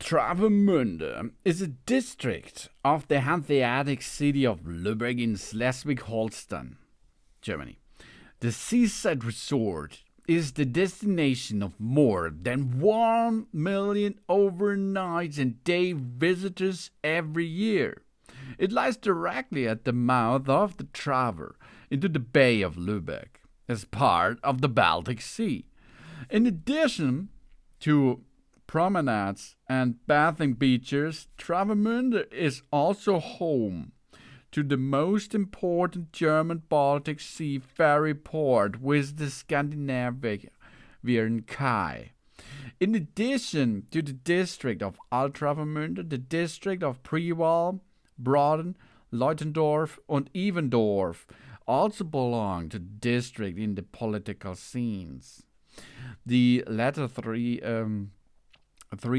Travemünde is a district of the Hanseatic city of Lübeck in Schleswig-Holstein, Germany. The seaside resort is the destination of more than 1 million overnight and day visitors every year. It lies directly at the mouth of the Trave into the Bay of Lübeck as part of the Baltic Sea. In addition to promenades and bathing beaches, Travemünde is also home to the most important German Baltic Sea ferry port with the Scandinavian Kai. In addition to the district of Alt-Travemünde, the district of Preval, Broden, Leutendorf and Evendorf also belong to the district in the political scenes. The latter three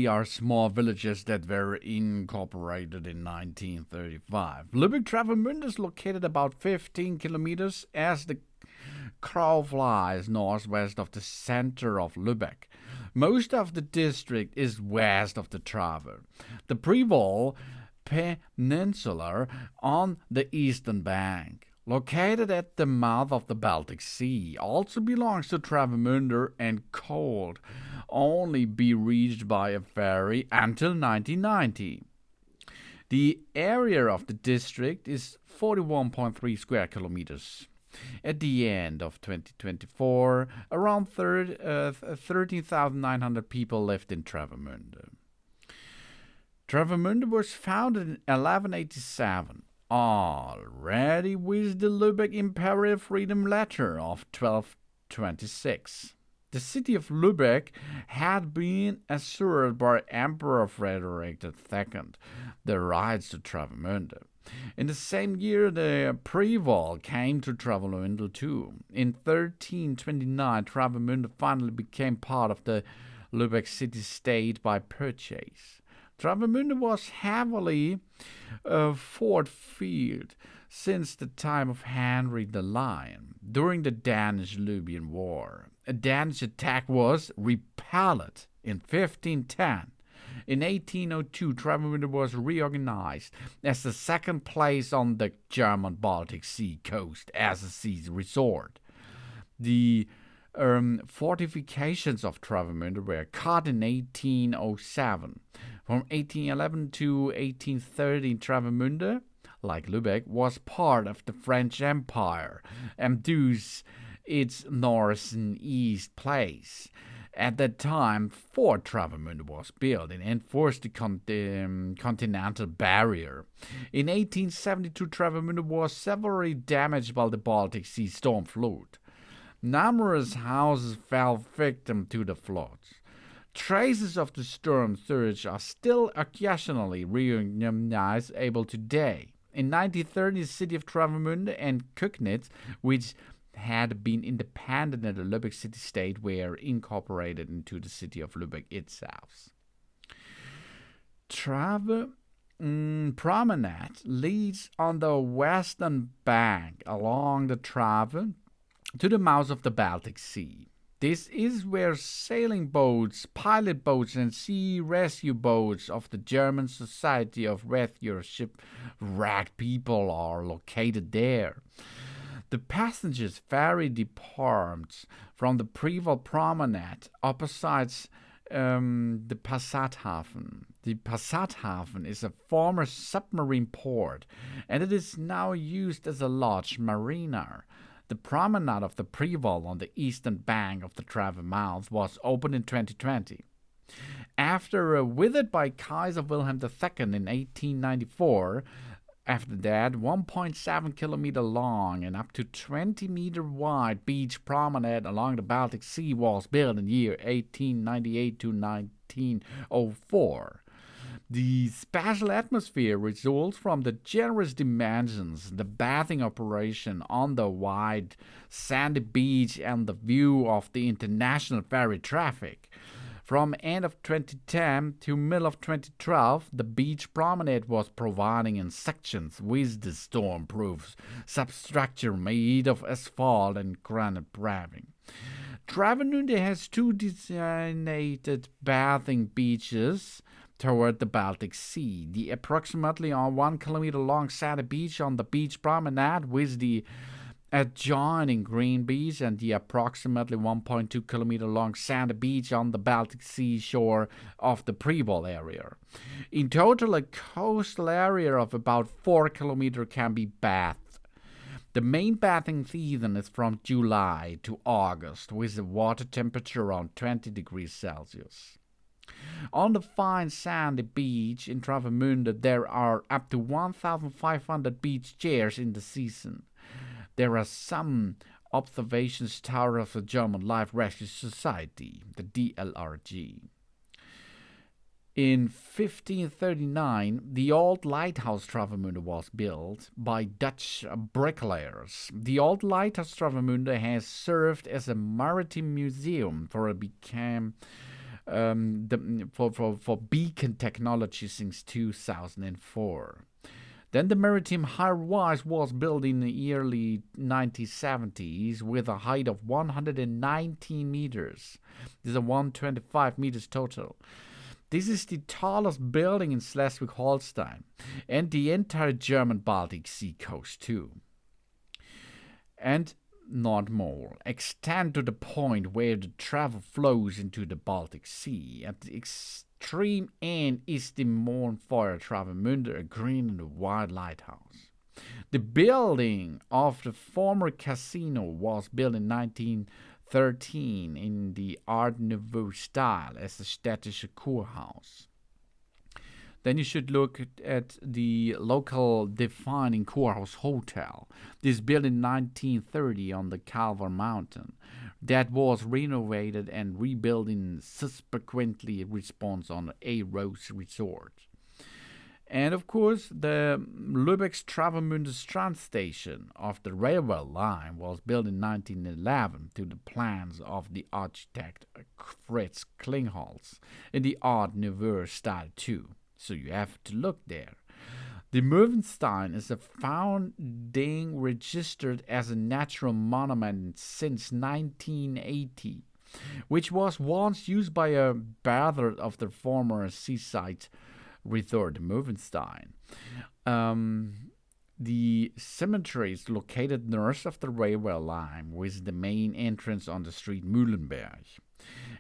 are small villages that were incorporated in 1935. Lübeck Travemünde is located about 15 kilometers as the crow flies northwest of the center of Lübeck. Most of the district is west of the Trave. The Preval Peninsula on the eastern bank, located at the mouth of the Baltic Sea, also belongs to Travemünde and could only be reached by a ferry until 1990. The area of the district is 41.3 square kilometers. At the end of 2024, around 13,900 people lived in Travemünde. Travemünde was founded in 1187, already with the Lübeck Imperial Freedom Letter of 1226. The city of Lübeck had been assured by Emperor Frederick II the rights to Travemünde. In the same year, the Preval came to Travemünde too. In 1329, Travemünde finally became part of the Lübeck city-state by purchase. Travemünde was heavily fortified since the time of Henry the Lion during the Danish-Libyan War. A Danish attack was repelled in 1510. In 1802, Travemünde was reorganized as the second place on the German Baltic Sea coast as a sea resort. The fortifications of Travemünde were cut in 1807. From 1811 to 1830, Travemünde, like Lübeck, was part of the French Empire and thus its north and east place. At that time, Fort Travemünde was built and enforced the continental barrier. In 1872, Travemünde was severely damaged by the Baltic Sea storm flood. Numerous houses fell victim to the floods. Traces of the storm surge are still occasionally recognizable today. In 1930, the city of Travemünde and Kügnitz, which had been independent of the Lübeck city-state, were incorporated into the city of Lübeck itself. Trave Promenade leads on the western bank along the Trave to the mouth of the Baltic Sea. This is where sailing boats, pilot boats, and sea rescue boats of the German Society of Rescue Shipwrecked People are located there. The passengers ferry departs from the Preval Promenade opposite the Passathafen. The Passathafen is a former submarine port, and it is now used as a lodge marina. The promenade of the Preval on the eastern bank of the Trave mouth was opened in 2020. After withered by Kaiser Wilhelm II in 1894, after that, 1.7 kilometer long and up to 20 meter wide beach promenade along the Baltic Sea was built in the year 1898 to 1904. The special atmosphere results from the generous dimensions, the bathing operation on the wide sandy beach, and the view of the international ferry traffic. From end of 2010 to middle of 2012, the beach promenade was providing in sections with the storm-proof substructure made of asphalt and granite paving. Travemünde has two designated bathing beaches, toward the Baltic Sea. The approximately 1 kilometer long sandy beach on the beach promenade with the adjoining green beach and the approximately 1.2 kilometer long sandy beach on the Baltic Sea shore of the Trave area. In total, a coastal area of about 4 kilometers can be bathed. The main bathing season is from July to August, with the water temperature around 20 degrees Celsius. On the fine sandy beach in Travemünde, there are up to 1,500 beach chairs in the season. There are some observations tower of the German Life Rescue Society, the DLRG. In 1539, the old lighthouse Travemünde was built by Dutch bricklayers. The old lighthouse Travemünde has served as a maritime museum for beacon technology since 2004. Then the maritime high-rise was built in the early 1970s with a height of 119 meters. This is 125 meters total. This is the tallest building in Schleswig-Holstein and the entire German Baltic Sea coast too. And not more, extend to the point where the Trave flows into the Baltic Sea. At the extreme end is the Mournfire Travemünde, a green and a white lighthouse. The building of the former casino was built in 1913 in the Art Nouveau style as a städtische Kurhaus. Then you should look at the local defining Kurhaus Hotel. This built in 1930 on the Calvar Mountain. That was renovated and rebuilt in subsequently response on A Rose Resort. And of course, the Lübeck's Travemünde Strand Station of the railway line was built in 1911 to the plans of the architect Fritz Klingholz in the Art Nouveau style too. So you have to look there. The Möwenstein is a founding registered as a natural monument since 1980, which was once used by a bather of the former seaside resort, Möwenstein. The cemetery is located north of the railway line with the main entrance on the street Mühlenberg.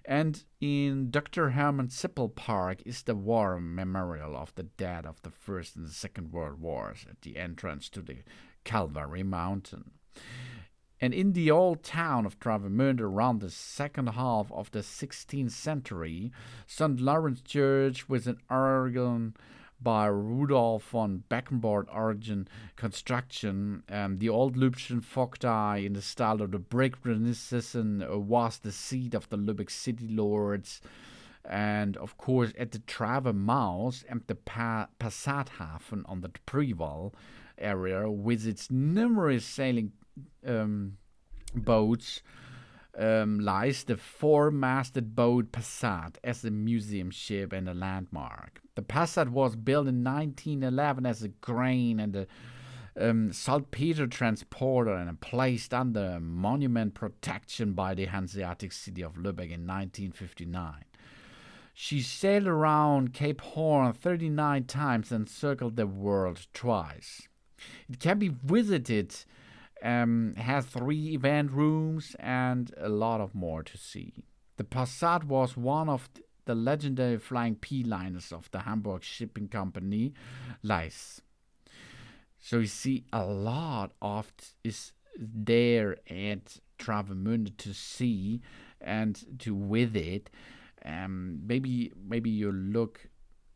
And in Dr. Hermann Zippel Park is the war memorial of the dead of the First and the Second World Wars at the entrance to the Calvary Mountain. And in the old town of Travemünde around the second half of the 16th century, St. Lawrence Church with an organ by Rudolf von Beckenbauer origin construction. The old Lübschen Vogtei in the style of the brick Renaissance was the seat of the Lübeck city lords. And of course at the Trave mouth and the Passathafen on the Trave area with its numerous sailing boats lies the four-masted boat Passat as a museum ship and a landmark. The Passat was built in 1911 as a grain and a saltpeter transporter and placed under monument protection by the Hanseatic city of Lübeck in 1959. She sailed around Cape Horn 39 times and circled the world twice. It can be visited, has 3 event rooms and a lot of more to see. The Passat was one of the legendary Flying P-Liners of the Hamburg shipping company, Leis. So you see a lot of is there at Travemünde to see and to visit. Maybe you look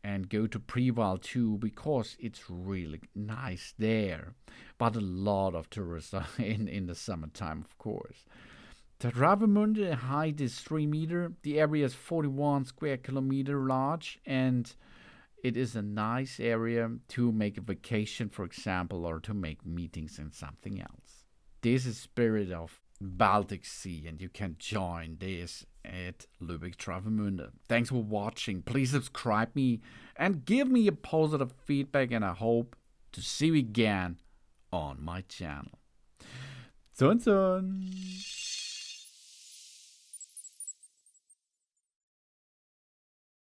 and go to Trave too, because it's really nice there. But a lot of tourists are in the summertime, of course. The Travemünde height is 3 meters. The area is 41 square kilometer large, and it is a nice area to make a vacation, for example, or to make meetings and something else. This is spirit of Baltic Sea, and you can join this at Lübeck Travemünde. Thanks for watching. Please subscribe me and give me a positive feedback, and I hope to see you again on my channel. Soon.